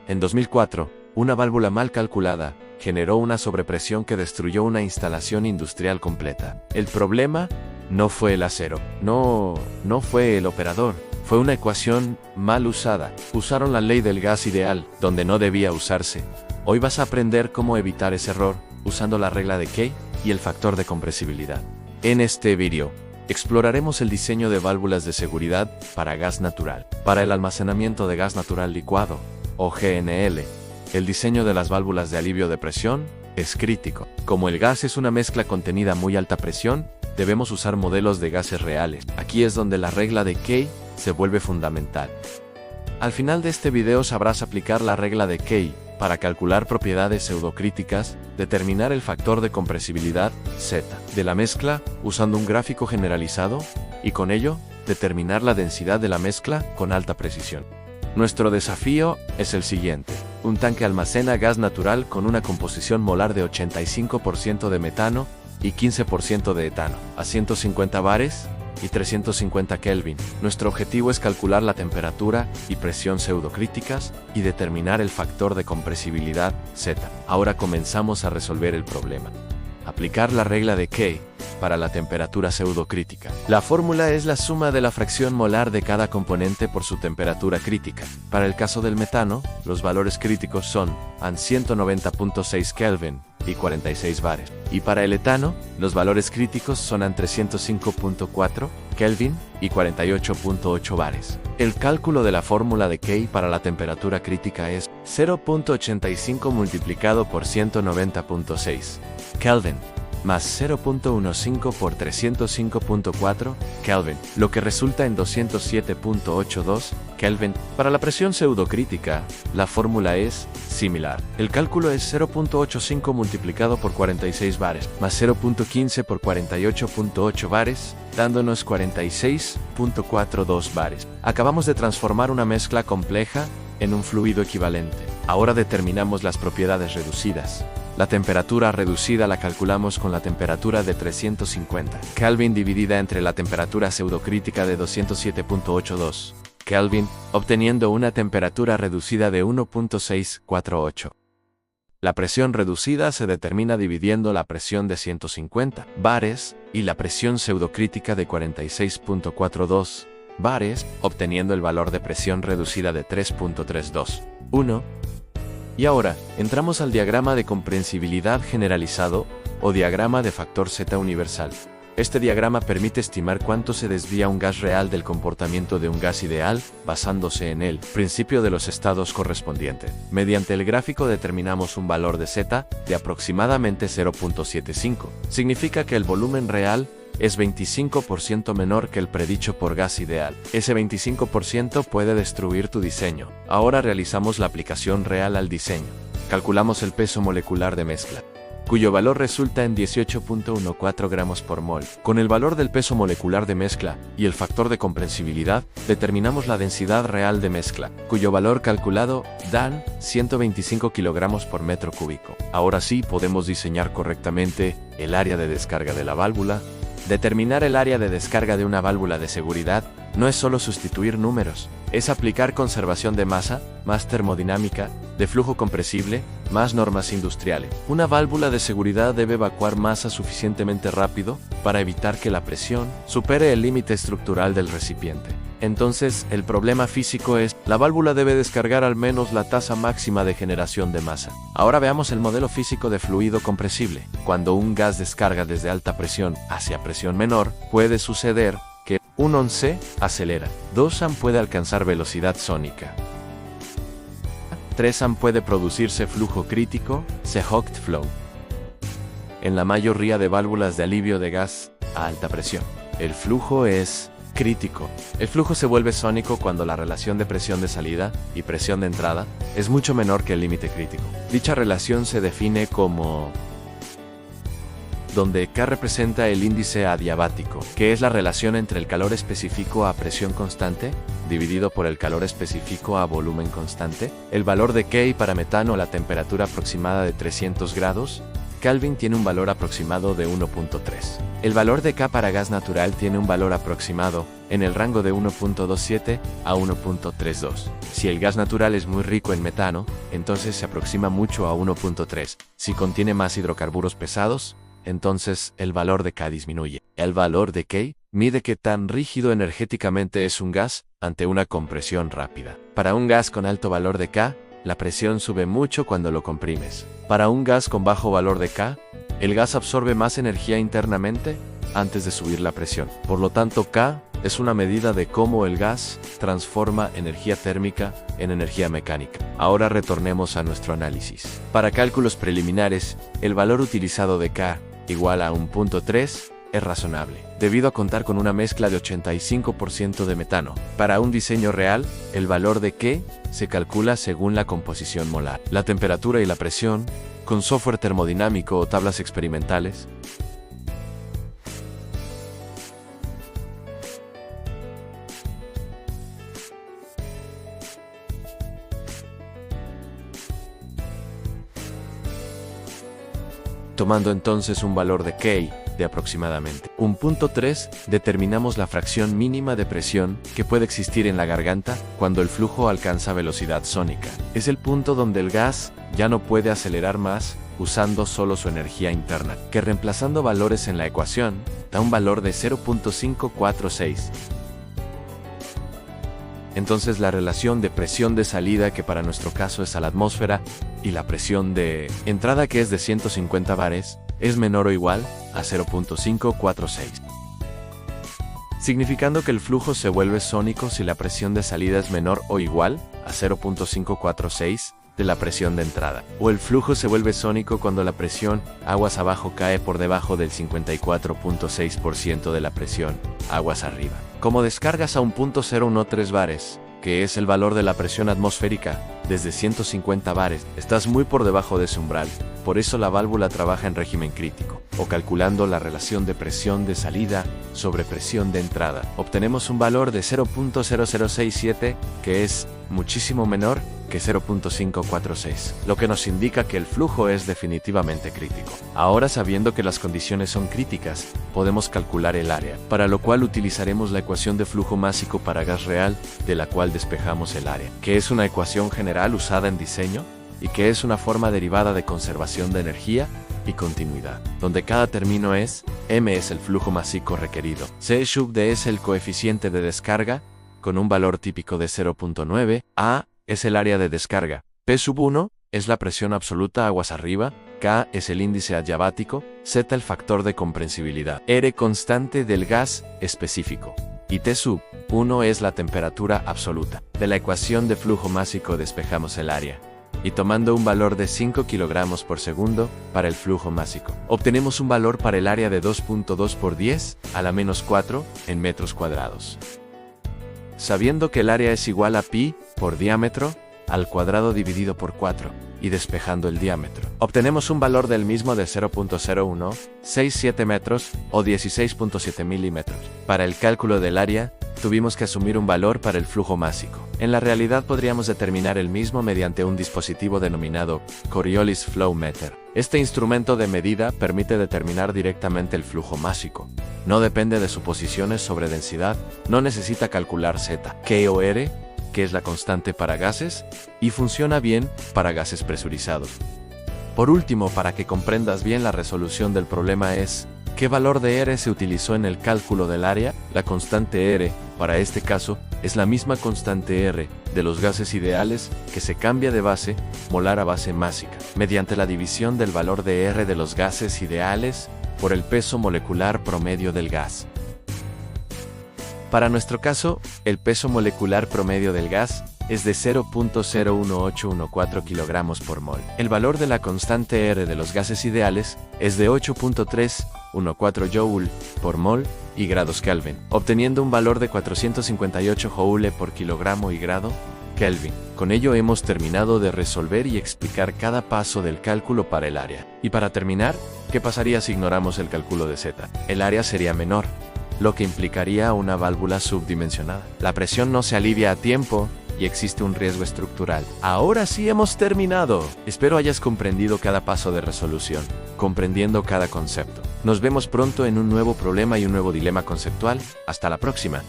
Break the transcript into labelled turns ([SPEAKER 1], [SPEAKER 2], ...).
[SPEAKER 1] En 2004, una válvula mal calculada generó una sobrepresión que destruyó una instalación industrial completa. El problema no fue el acero, no fue el operador, fue una ecuación mal usada. Usaron la ley del gas ideal, donde no debía usarse. Hoy vas a aprender cómo evitar ese error, usando la regla de Kay y el factor de compresibilidad. En este video, exploraremos el diseño de válvulas de seguridad para gas natural. Para el almacenamiento de gas natural licuado, o GNL, el diseño de las válvulas de alivio de presión es crítico. Como el gas es una mezcla contenida a muy alta presión, debemos usar modelos de gases reales. Aquí es donde la regla de Kay se vuelve fundamental. Al final de este video sabrás aplicar la regla de Kay para calcular propiedades pseudocríticas, determinar el factor de compresibilidad, Z, de la mezcla, usando un gráfico generalizado, y con ello, determinar la densidad de la mezcla con alta precisión. Nuestro desafío es el siguiente. Un tanque almacena gas natural con una composición molar de 85% de metano y 15% de etano, a 150 bares y 350 Kelvin. Nuestro objetivo es calcular la temperatura y presión pseudocríticas y determinar el factor de compresibilidad, Z. Ahora comenzamos a resolver el problema. Aplicar la regla de Kay para la temperatura pseudocrítica. La fórmula es la suma de la fracción molar de cada componente por su temperatura crítica. Para el caso del metano, los valores críticos son a 190.6 Kelvin y 46 bares. Y para el etano, los valores críticos son a 305.4 Kelvin y 48.8 bares. El cálculo de la fórmula de Kay para la temperatura crítica es 0.85 multiplicado por 190.6 Kelvin más 0.15 por 305.4 Kelvin, lo que resulta en 207.82 Kelvin. Para la presión pseudocrítica, la fórmula es similar. El cálculo es 0.85 multiplicado por 46 bares, más 0.15 por 48.8 bares, dándonos 46.42 bares. Acabamos de transformar una mezcla compleja en un fluido equivalente. Ahora determinamos las propiedades reducidas. La temperatura reducida la calculamos con la temperatura de 350 Kelvin dividida entre la temperatura pseudocrítica de 207.82 Kelvin, obteniendo una temperatura reducida de 1.648. La presión reducida se determina dividiendo la presión de 150 bares y la presión pseudocrítica de 46.42 bares, obteniendo el valor de presión reducida de 3.321. Y ahora, entramos al diagrama de comprensibilidad generalizado, o diagrama de factor Z universal. Este diagrama permite estimar cuánto se desvía un gas real del comportamiento de un gas ideal, basándose en el principio de los estados correspondiente. Mediante el gráfico determinamos un valor de Z de aproximadamente 0.75. Significa que el volumen real es 25% menor que el predicho por gas ideal. Ese 25% puede destruir tu diseño. Ahora realizamos la aplicación real al diseño. Calculamos el peso molecular de mezcla, cuyo valor resulta en 18.14 gramos por mol. Con el valor del peso molecular de mezcla y el factor de comprensibilidad, determinamos la densidad real de mezcla, cuyo valor calculado dan 125 kilogramos por metro cúbico. Ahora sí podemos diseñar correctamente el área de descarga de la válvula. Determinar el área de descarga de una válvula de seguridad no es solo sustituir números, es aplicar conservación de masa, más termodinámica, de flujo compresible, más normas industriales. Una válvula de seguridad debe evacuar masa suficientemente rápido para evitar que la presión supere el límite estructural del recipiente. Entonces, el problema físico es, la válvula debe descargar al menos la tasa máxima de generación de masa. Ahora veamos el modelo físico de fluido compresible. Cuando un gas descarga desde alta presión hacia presión menor, puede suceder que 1 se acelera, 2 puede alcanzar velocidad sónica, 3 puede producirse flujo crítico, Hot flow. En la mayoría de válvulas de alivio de gas a alta presión, el flujo es crítico. El flujo se vuelve sónico cuando la relación de presión de salida y presión de entrada es mucho menor que el límite crítico. Dicha relación se define como donde K representa el índice adiabático, que es la relación entre el calor específico a presión constante, dividido por el calor específico a volumen constante. El valor de K para metano a la temperatura aproximada de 300 grados Kelvin tiene un valor aproximado de 1.3. El valor de K para gas natural tiene un valor aproximado, en el rango de 1.27 a 1.32. Si el gas natural es muy rico en metano, entonces se aproxima mucho a 1.3. Si contiene más hidrocarburos pesados, entonces el valor de K disminuye. El valor de K mide qué tan rígido energéticamente es un gas ante una compresión rápida. Para un gas con alto valor de K, la presión sube mucho cuando lo comprimes. Para un gas con bajo valor de K, el gas absorbe más energía internamente antes de subir la presión. Por lo tanto, K es una medida de cómo el gas transforma energía térmica en energía mecánica. Ahora retornemos a nuestro análisis. Para cálculos preliminares, el valor utilizado de K igual a 1.3 es razonable, debido a contar con una mezcla de 85% de metano. Para un diseño real, el valor de K se calcula según la composición molar, la temperatura y la presión, con software termodinámico o tablas experimentales. Tomando entonces un valor de K de aproximadamente 1.3, determinamos la fracción mínima de presión que puede existir en la garganta cuando el flujo alcanza velocidad sónica. Es el punto donde el gas ya no puede acelerar más usando solo su energía interna, que reemplazando valores en la ecuación, da un valor de 0.546. Entonces la relación de presión de salida, que para nuestro caso es a la atmósfera, y la presión de entrada, que es de 150 bares, es menor o igual a 0.546. Significando que el flujo se vuelve sónico si la presión de salida es menor o igual a 0.546 de la presión de entrada. O el flujo se vuelve sónico cuando la presión aguas abajo cae por debajo del 54.6% de la presión aguas arriba. Como descargas a 1.013 bares, que es el valor de la presión atmosférica, desde 150 bares, estás muy por debajo de ese umbral. Por eso la válvula trabaja en régimen crítico, o calculando la relación de presión de salida sobre presión de entrada. Obtenemos un valor de 0.0067, que es muchísimo menor que 0.546, lo que nos indica que el flujo es definitivamente crítico. Ahora, sabiendo que las condiciones son críticas, podemos calcular el área, para lo cual utilizaremos la ecuación de flujo másico para gas real, de la cual despejamos el área, que es una ecuación general usada en diseño, y que es una forma derivada de conservación de energía y continuidad, donde cada término es, m es el flujo másico requerido, c sub d es el coeficiente de descarga, con un valor típico de 0.9, a es el área de descarga, P sub 1 es la presión absoluta aguas arriba, K es el índice adiabático, Z el factor de comprensibilidad, R constante del gas específico, y T sub 1 es la temperatura absoluta. De la ecuación de flujo másico despejamos el área, y tomando un valor de 5 kilogramos por segundo para el flujo másico, obtenemos un valor para el área de 2.2 por 10 a la menos 4 en metros cuadrados. Sabiendo que el área es igual a pi por diámetro al cuadrado dividido por 4, y despejando el diámetro, obtenemos un valor del mismo de 0.0167 metros o 16.7 milímetros. Para el cálculo del área, tuvimos que asumir un valor para el flujo másico. En la realidad podríamos determinar el mismo mediante un dispositivo denominado Coriolis Flow Meter. Este instrumento de medida permite determinar directamente el flujo másico. No depende de suposiciones sobre densidad, no necesita calcular Z, K o R, que es la constante para gases, y funciona bien para gases presurizados. Por último, para que comprendas bien la resolución del problema es, ¿qué valor de R se utilizó en el cálculo del área? La constante R, para este caso, es la misma constante R de los gases ideales que se cambia de base molar a base másica, mediante la división del valor de R de los gases ideales por el peso molecular promedio del gas. Para nuestro caso, el peso molecular promedio del gas es de 0.01814 kilogramos por mol. El valor de la constante R de los gases ideales es de 8.314 joule por mol y grados Kelvin, obteniendo un valor de 458 joule por kilogramo y grado Kelvin. Con ello hemos terminado de resolver y explicar cada paso del cálculo para el área. Y para terminar, ¿qué pasaría si ignoramos el cálculo de Z? El área sería menor, lo que implicaría una válvula subdimensionada. La presión no se alivia a tiempo y existe un riesgo estructural. Ahora sí hemos terminado. Espero hayas comprendido cada paso de resolución, comprendiendo cada concepto. Nos vemos pronto en un nuevo problema y un nuevo dilema conceptual. Hasta la próxima.